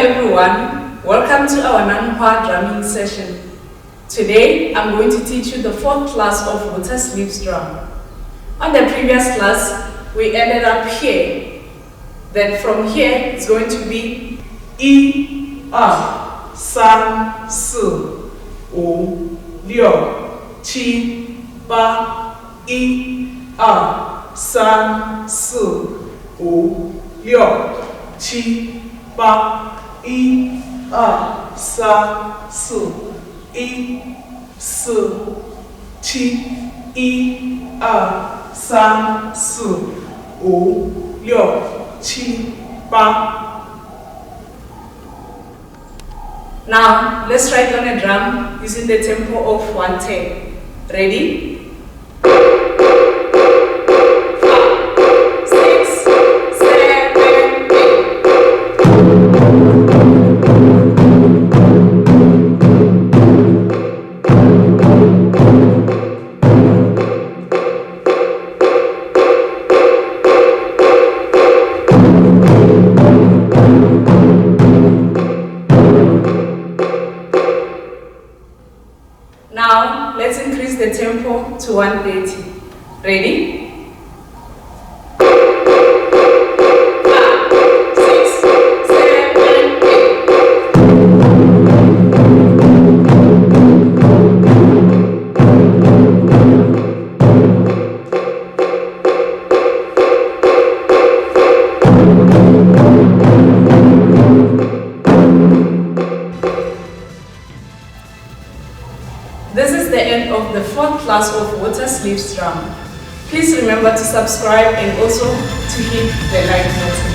everyone, welcome to our Nanhua drumming session. Today I'm going to teach you the fourth class of water sleeves drum. On the previous class we ended up here. Then from here it's going to be 1 2 3 4 5 6 7 8 1 2 3 4 5 6 7 8 1 2 3 4 1 4 7 1 2 3 4 5 6 7 8. Now let's write on a drum using the tempo of 110. Ready? 'Now let's increase the tempo to 130. Ready? 5, 6, 7, 8. This is the end of the fourth class of water sleeves drum. Please remember to subscribe and also to hit the like button.